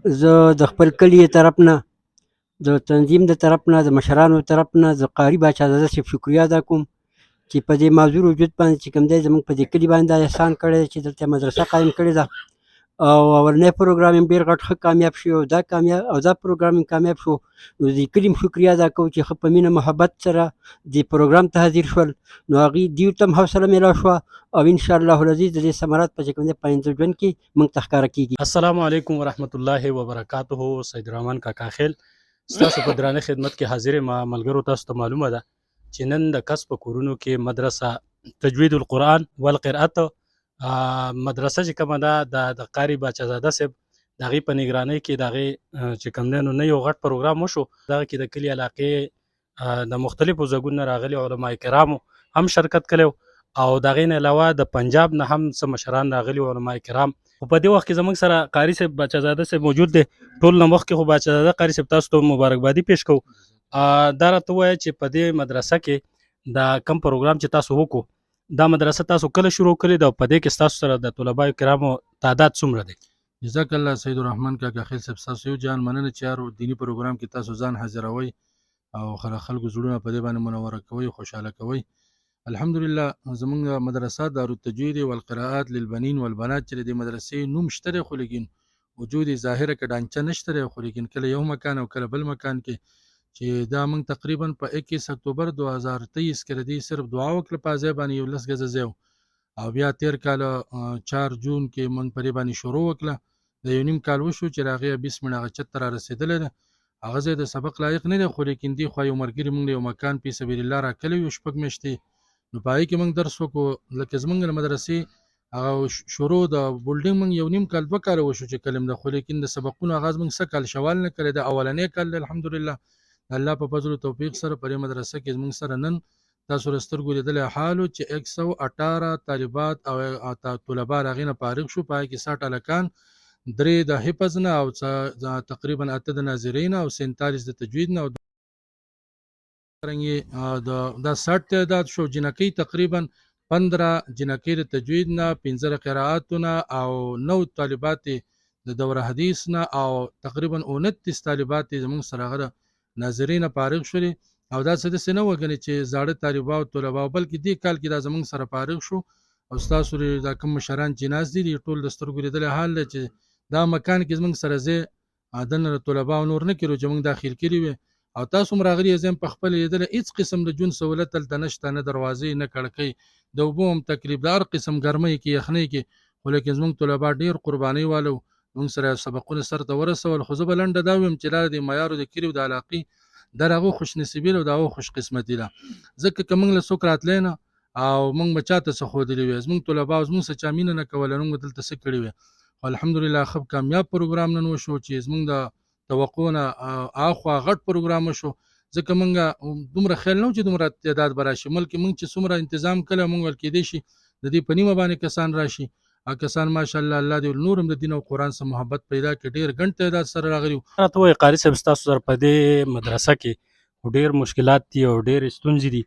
زه د خپل کلي طرف نه، د تنظیم د طرف نه، د مشرانو طرف نه زه قاري باچازاده صاحب شکریه ادا کوم چې په دې معذور وجود باندې چې کوم دی زموږ په دې کلي باندې دا احسان کړی دی چې دلته مدرسه قایم کړې ده. او اولنی پروګرام یې ډېر غټ ښه کامیاب شو او دا پروګرام یې کامیاب شو. نو د کلي هم شکریه ادا کوو چې ښه په مینه محبت سره دې پروګرام ته حاضر شول. نو هغوی دوی ته هم حوصله میلاو شوه او انشاءالله العزیز د دې ثمرات په چې کوم دی په آینده ژوند کې موږ ته ښکاره کېږي. السلام علیکم ورحمت الله وبرکاته. سید رحمان کاکا خیل ستاسو په درانه خدمت کې حاضر ما ملګرو. تاسو ته معلومه ده چې نن د کس په کورونو کې مدرسه تجوید القرآن والقرأت مدرسه چې کومه ده د قاری باچازاده صاحب د هغې په نګرانۍ کې د هغې چې کوم دی نو نه یو غټ پروګرام وشو. دغه کې د کلي علاقې د مختلفو ځایونو نه راغلي علما کرامو هم شرکت کړی او د هغې نه علاوه د پنجاب نه هم څه مشران راغلي علما کرام. خو په دې وخت کې زموږ سره قاري صاحب باچازاده صاحب موجود دی. ټول نه مخکې خو باچازاده قاري صاحب تاسو ته مبارکبادي پیش کوو. دا راته ووایه چې په دې مدرسه کې دا کم پروګرام چې تاسو وکړو دا مدرسه تاسو کله شروع کړې ده او په دې کې ستاسو سره د طلباء کرامو تعداد څومره دی؟ جزاک الله سید الرحمن کاکا خیل صاحب، ستاسو یو جان مننه چې هر دیني پروګرام کې تاسو ځان حاضروئ او خلکو زړونه په دې باندې منوره کوئ، خوشحاله کوئ. الحمدلله زمونږ مدرسه دارالتجوید والقراءات للبنین والبنات چې د مدرسې نوم شته دی، خو لیکن وجود ظاهره کې ډانچه نشته دی، خو لیکن کله یو مکان او کله بل مکان کې چې دا موږ تقریبا په 21 اکتوبر 2023 کې ردی صرف دعا وکړه په ځای باندې یو لس غزه ځای او بیا تیر کال 4 جون کې موږ پرې باندې شروع وکړه. د یو نیم کال وشو چې راغی 20 منټه چتر رسیدلې ده. هغه ځای د سبق لایق نه دی، خو لیکن دی خو یو مرګري موږ یو مکان په سبیل الله راکلی یو شپږ میاشتې نو پای کې موږ درس وکړو. لکه زمونږ د مدرسې هغه شروع د بولډینګ موږ یو نیم کال 2 کال وشو چې کلم د، خو لیکن د سبقونو آغاز موږ څه کال شوال نه کړی د اولنې کال. الحمدلله الله په فضل او توفیق سره په مدرسه کې موږ سره نن تاسو رسترګو لیدل حالو چې 118 طالبات او طلبه راغینه فارغ شو. پای کې 60 الکان، 3 د حفظ نه او تقریبا 8 د ناظرین او 47 د تجوید نه او دا 60 تعداد شو. جنکی تقریبا 15 جنکی د تجوید نه، 15 قرائاتونه او 9 طالبات د دوره حدیث نه او تقریبا 29 طالبات زموږ سره غره ناظرین فارغ شولي. او دا څه د سينه وګني چې زاړه طالبا او طلبا بلکې دې کال کې دا زموږ سره فارغ شو. او تاسو دا کوم مشران چې ناز دي ټول د سترګو لیدل حال چې دا مکان کې زموږ سره زه عدن طلبا او نور نه کړو چې موږ داخل کړي وي او تاسو مراغلي زم په خپل لیدل هیڅ قسم د جون سہولت تل نشته، نه دروازې نه کړکۍ د وبوم تقریبا هر قسم ګرمۍ کې یخنۍ کې، ولیکن زموږ طلبا ډیر قرباني والو موږ سره سبقونه سره ته ورسول. خو زه بلند دا ویم چې لار د معیار د کړیو د علاقې درغه خوش نصیبی او داو خوش قسمتی ده. ځکه کوم له سوکرات لینا او موږ بچاته څه خو دی وي زموږ طلبا زموږ څه چامینه نه کول نو دلته څه کړی وي. الحمدلله خب کامیاب پروګرام نن وشو چې زموږ د توقعونه اخوا غټ پروګرام شو. ځکه موږ دومره خیال نو چې دومره تعداد براشي ملک موږ چې څومره تنظیم کړه موږ ول کې دي شي د دې پنیمه باندې کسان راشي کسان ماشاءالله الله دې نورم د دین او قران سره محبت پیدا کړي ډیر غنټه تعداد سره راغلي. راته وایي قاری صاحب تاسو سره په دې مدرسه کې ډیر مشکلات دي او ډیر ستونزې دي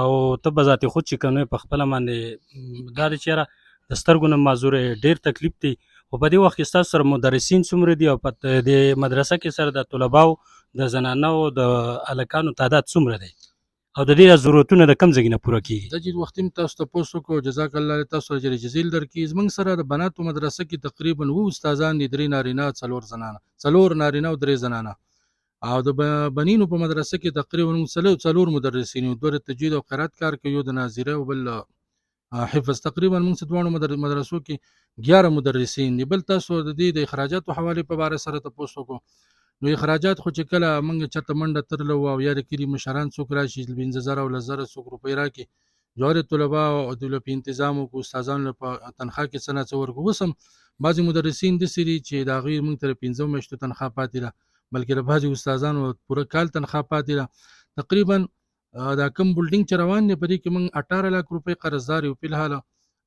او ته به ذاتي خود چې کنه په خپل باندې دا چیرې د سترګو نه معذور ډیر تکلیف دي. او په دې وخت کې تاسو سره مدرسین څومره دي او په دې مدرسه کې سره د طلباو د زنانو د الکانو تعداد څومره دی او د دې ضرورتونه د کم ځای نه پوره کیږي؟ د جید وخت تاسو ته پوسو کو جزاک الله تاسو اجر جزیل درکې. زمنګ سره د بناتو مدرسه کې تقریبا وو استادان دي، 3 نارینه 4 زنانه، 4 نارینه او 3 زنانه. او د بنینو په مدرسه کې تقریبا 4 مدرسین، 2 تجوید او قرات کار کوي، د ناظره او بل حفظ. تقریبا موږ څه دوه مدرسو کې 11 مدرسین دي. بل تاسو د دې د اخراجاتو حواله په اړه سره تاسو کو نو اخراجات خو چې کله موږ چرته منډه ترلو او یا د کلی مشران څوک راشي 15000 او 1000 څوک روپۍ راکې جوړ طلبه او د په تنظیم او استادانو په تنخواه کې سنه څور کو وسم. بعضی مدرسین د سری چې دا غیر موږ تر 15 میاشتو تنخواه پاتې ده، بلکې د بعضی استادانو پوره کال تنخواه پاتې ده. تقریبا دا کم بولډینګ چې روان دی په دې کې موږ 18 لک روپۍ قرضدار یو په حال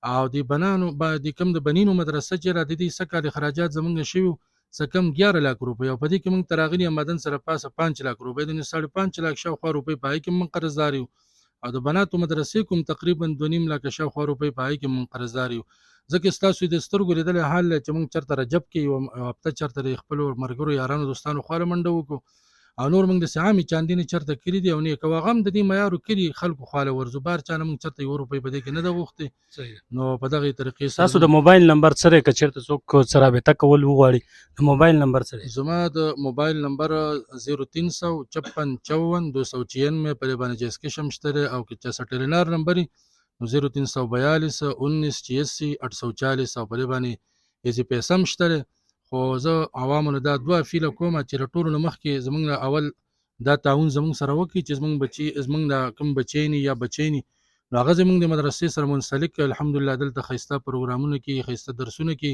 او د بنانو د کم د بنینو مدرسه چې را د دې سکه اخراجات زمونږ شوی سکم 11 لک روپۍ او په دې کې موږ تراغلی مدن سره پاسه 5 لک روپۍ د 5.5 لک شاوخوا روپۍ پای کې موږ قرضدار یو او د بناتو مدرسې کوم تقریبا 2.5 لک شاوخوا روپۍ پای کې موږ قرضدار یو. ځکه ستاسو د سترګو لیدلی حال دی چې موږ چېرته رجب کې یوه هفته چېرته د خپلو ملګرو یارانو دوستانو خواله منډه وکړو او نور موږ داسې عامې چاندنې چېرته کړي دي او نه یې کوو هغه هم د دې معیارو کلي خلکو خواله ورځو بهر چا نه موږ چېرته یو روپۍ په دې کې نه ده غوښتې نو په دغې طریقې سره تاسو د موبایل نمبر څه دی که چېرته څوک سره رابطه کول وغواړي د موبایل نمبر څه دی؟ زما د موبایل نمبر 0354 په دې باندې جیسکش هم شته دی او که چا سټلینار نمبر وي نو 0342 19 86 840 او په دې باندې ایزي پیسه هم شته دی خو زه عوامو نه دا دوه فیله کوم چې له ټولو نه مخکې زموږ نه اول دا تعاون زموږ سره وکړي چې زموږ د کوم بچی یا بچی نو هغه زموږ د مدرسې سره منسلک الحمدلله دلته ښایسته پروګرامونه کې ښایسته درسونه کې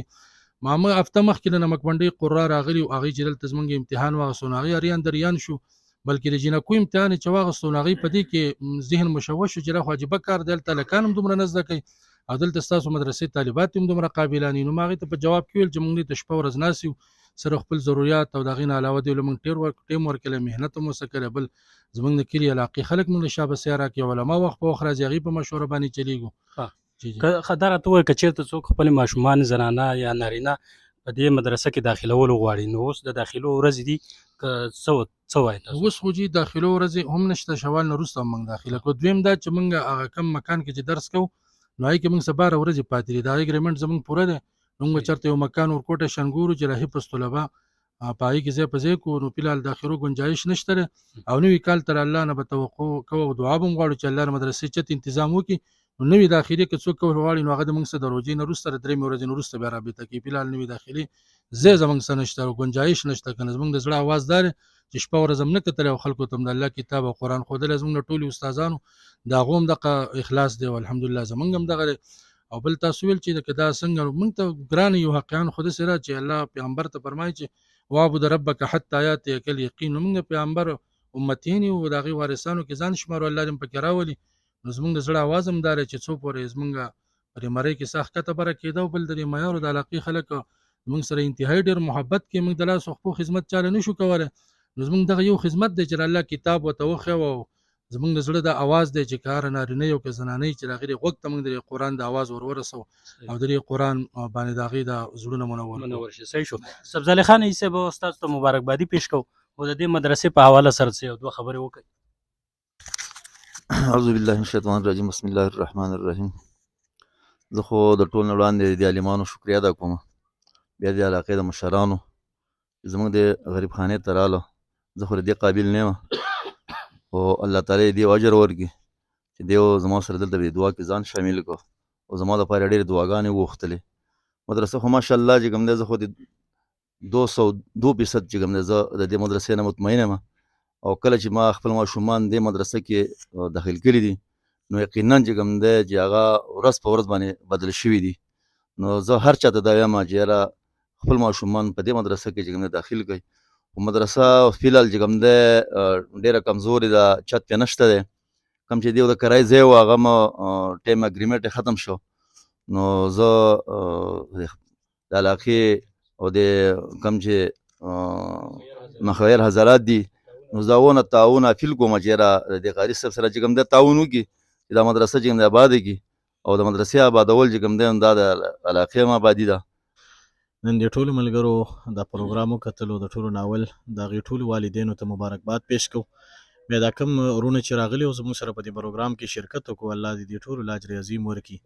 ما هفته مخکې د نمکمنډۍ قرا راغلي او هغوی چې دلته زموږ امتحان واخیستو نو هغوی اریان دریان شو بلکې د جینکو امتحان یې چې واخیستو نو هغوی په دې کې ذهن مشوش شو چې دا خو عجیبه کار دی هلته هلکان هم دومره نه زده کوي او دلته ستاسو مدرسې طالبات هم دومره قابلان نو ما هغوی ته په جواب کې ویل چې موږ دلته شپه ورځ ناست یو سره خپل ضرورت او د هغې نه علاوه دی موږ ټیم ورکړی محنت هم ورسره کړی بل زموږ د کلي علاقې خلک موږ له شابه سیا راکړي علما وخت په وخت راځي هغوی په مشوره باندې چلیږو دا راته ووایه که چېرته څوک خپلې ماشومان زنانه یا نارینه په دې مدرسه کې داخلول غواړي نو اوس د داخلو ورځې دي که څه وایي تاسو؟ اوس خو جي داخلو ورځې هم نشته شوال نه وروسته هم موږ داخله کړو دویم دا چې موږ هغه کم مکان کې چې درس کوو نو هغې کې موږ څه 12 ورځې پاتې دي د هغې اګریمنټ زموږ پوره دی نو موږ به چېرته یو مکان ورکوټه شنګورو چې له حفظ طلبه په هغې کې ځای په ځای کړو نو فلحال داخلو ګنجایش نشته دی او نوي کال تر الله نه به توقع کوو او دعا به هم غواړو چې الله د مدرسې چت تنظام وکړي نو نوي داخلي که څوک کول غواړي نو هغه د موږ څخه د روژې نه وروسته د 3 ورځې نه وروسته بیا رابطه کوي فلحال نوي داخلي ځای زموږ څه نشته او ګنجایش نشته که نه زموږ د زړه اواز دا دی چې شپه ورځ هم نه کتلی او خلکو ته هم د الله کتاب او قرآن ښودلی زموږ د ټولو استادانو د هغو هم دغه اخلاص دی او الحمدلله زموږ هم دغه دی او بل تاسو ویل چې که دا څنګه موږ ته ګران یو حقیقان خو داسې را چې الله پیغمبر ته فرمایي چې وعبد ربک حتی یاتیک الیقین نو موږ د پیغمبر امتین یو د هغې وارثانو کې ځان شمارو الله دې هم پکې راولي نو زموږ د زړه اواز هم دا دی چې څو پورې زموږ پرې مرۍ کې سخت کته بره کېده او بل د دې معیارو د علاقې خلک زموږ سره انتهایي ډېر محبت کې موږ د لاس خپو خدمت چاله نه شو کولی نو زموږ دغه یو خدمت دی چې الله کتاب ورته وښیو او زموږ د زړه د اواز دی چې که هره نارینه یو که زنانه چې د هغې غوږ ته موږ د قرآن د اواز ورسو او د قرآن باندې د هغې د زړونه منور شي. صحیح شو. سبزالي خان عیسی به ستاسو ته مبارکبادي پیش کوو او د دې مدرسې په حواله سره څه یو دوه خبرې وکړئ. اعوذ بالله من الشیطان الرجیم بسم الله الرحمن الرحیم. زه خو د ټول نه وړاندې د عالمانو شکریا ادا کوم بیا د علاقې د مشرانو چې زموږ د غریب خانې ته راله زه خو د دې قابل نه یم او الله تعالی دې اجر ورکړي چې دی زما سره دلته د دعا کې ځان شامل کړو او زما لپاره ډېرې دعاګانې وغوښتلې مدرسه خو ماشاءالله چې کوم دی زه خو د 202% چې کوم دی زه د دې مدرسې نه مطمئن یم او کله چې ما خپل ماشومان دې مدرسه کې داخل کړي دي نو یقینا چې کوم دی چې هغه ورځ په ورځ باندې بدل شوي دي نو زه هر چاته دا وایم چې یاره خپل ماشومان په دې مدرسه کې چې کوم دی داخل کړئ خو مدرسه فلحال چې کوم دی ډېره کمزورې ده چت پرې نشته دی کوم چې دی د کرایې ځای و هغه م ټایم اګریمنټ یې ختم شو نو زه د علاقې او د کوم چې مخیر حضرات دي نو زه هغو نه تعاون اپیل کوم چې یاره د قاري صاحب سره چې کوم دی تعاون وکړي چې دا مدرسه چې کوم دی اباده کړي او د مدرسې آبادول چې کوم دی دا د علاقې هم آبادي ده. نن د ټولو ملګرو د پروګرام وکتلو د ټولو ناول د هغې ټولو والدینو ته مبارکباد پیش کوو بیا دا کوم ورونه چې راغلي او زموږ سره په دې پروګرام کې شرکت وکړو الله دې دې ټولو له اجر عظیم ورکړي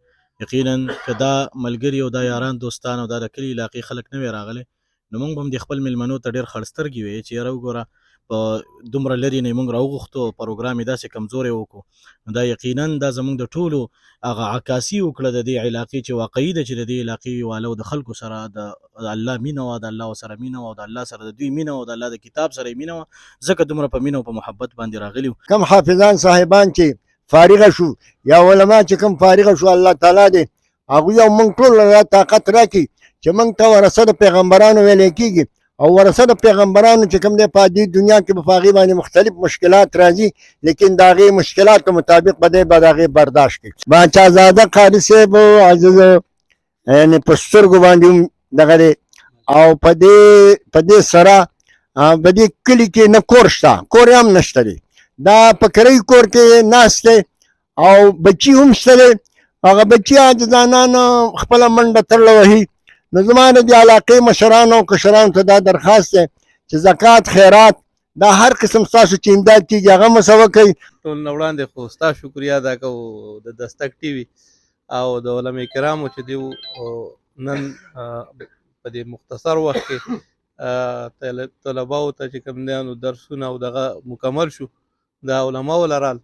یقینا که دا ملګري او دا یاران دوستان او دا د کلي علاقې خلک نه وی راغلی نو موږ به هم د خپل میلمنو ته ډېر خړ سترګې وی چې یاره وګوره په دومره لرې نه موږ راوغوښتو پروګرام یې داسې کمزوری وکړو نو دا یقینا دا زموږ د ټولو هغه عکاسي وکړه د دې علاقې چې واقعي ده چې د دې علاقې والو د خلکو سره د الله مینه وه د الله سره مینه وه او د الله سره د دوی مینه وه د الله د کتاب سره یې مینه وه ځکه دومره په مینه او په محبت باندې راغلي وو کم حافظان صاحبان چې فارغه شو یا علما چې کم فارغه شو الله تعالی دې هغوی او موږ ټول له طاقت راکړي چې موږ ته ورثه د پیغمبرانو ویلی کېږي او ورثه د پیغمبرانو چې کوم دی په دې دنیا کې به په هغې باندې مختلف مشکلات راځي لیکن د هغې مشکلاتو مطابق به دی به د هغې برداشت کړي باچازاده قاري صاحب عزیز یعنې په سترګو باندې هم دغه دی او په دې سره په دې کلي کې نه کور شته کور یې هم نشته دی دا په کرۍ کور کې ناست دی او بچي هم شته دی هغه بچیان چې ځانان خپله منډه تړله وهي. نو زما د دې علاقې مشرانو او کشرانو ته دا درخواست دی چې زکات خیرات دا هر قسم ستاسو چې امداد کېږي هغه مو څه وکئ. ټول نه وړاندې خو ستا شکریه ادا کوو د دستک ټي وي او د علما کرامو چې دوی نن په دې مختصر وخت کې طلباو ته چې کوم دی نو درسونه او دغه مکمل شو د علماو لرال.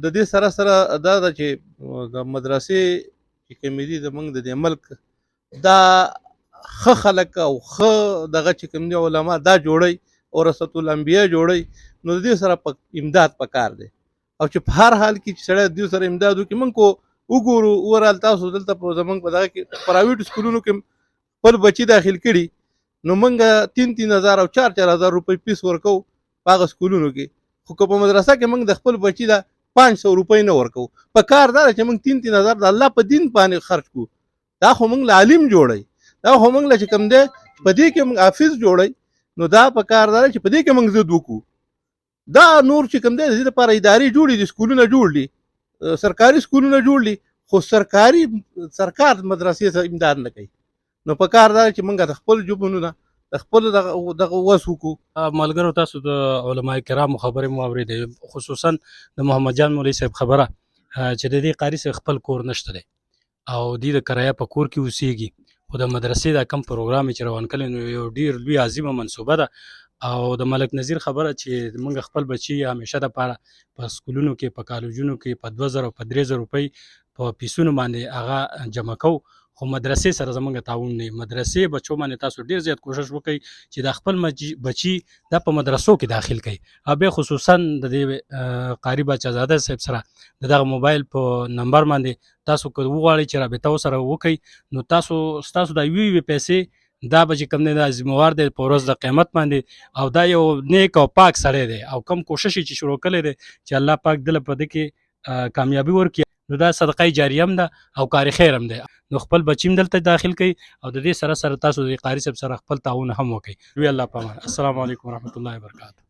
د دې سره سره دا ده چې د مدرسې چې کومې دي زموږ د دې ملک دا ښه خلک او ښه دغه چې کوم دی علما دا جوړوي او ورثة الانبیا جوړوي. نو د دې سره امداد پکار دی او چې په هر حال کې چې سړی د دې سره امداد وکړي. موږ کو وګورو ورال تاسو دلته په زموږ په دغه کې پرایویټ سکولونو کې خپل بچي داخل کړي نو موږ 3,000 او 4,000 روپۍ فیس ورکو په هغه سکولونو کې. خو که په مدرسه کې موږ د خپل بچي د 500 روپۍ نه ورکو. په کار دا چې موږ 3,000 د الله په دین باندې خرج کړو. دا خو موږ له عالم جوړی دا خو موږ له چې کوم دی په دې کې موږ حافظ جوړی. نو دا په کار دا چې په دې کې موږ ضد وکړو. دا نور چې کوم دی د دې لپاره ادارې جوړې دي سکولونه جوړ دي سرکاري سکولونه جوړ دي خو سرکار مدرسې سره امداد نه کوي. نو په کار دا چې موږ د خپل جوبونو نه د خپل دغه وس وکړو. ملګرو تاسو د علما کرامو خبرې مو اورېدې خصوصا د محمد جان مولوي صاحب خبره چې د دې قاري صاحب خپل کور نشته دی او د کرایه په کور کې اوسېږي خو د مدرسې دا کم پروګرام چې روان کړی نو یو ډیر لوی عظیمه منصوبه ده. او د ملک نظیر خبره چې موږ خپل بچي همیشه دپاره په سکولونو کې په کالجونو کې په 2,000 او په 3,000 روپۍ په پیسونو باندې هغه جمع کوو خو مدرسې سره زموږ تعاون نه. مدرسې بچو باندې تاسو ډیر زیات کوشش وکړئ چې د خپل بچي دا په مدرسو کې داخل کړئ او بیا خصوصا د دې قاری بچازاده صاحب سره دغه موبایل په نمبر باندې تاسو که وغواړئ چې رابطه وسره وکړئ نو تاسو د یوې پیسې دا به چې کوم دی دا ذمہوار دی په ورځ د قیامت باندې او دا یو نیک او پاک سړی دی او کم کوشش چې شروع کړی دی چې الله پاک دله په دې کې کامیابي ورکړي نو دا صدقه جاریه هم ده او کار خیر هم ده. نو خپل بچیم دلته داخل کړئ او د دې سره تاسو د قاری صاحب سره خپل تعاون هم وکړئ. وی الله پامان. السلام علیکم ورحمت الله وبرکاته.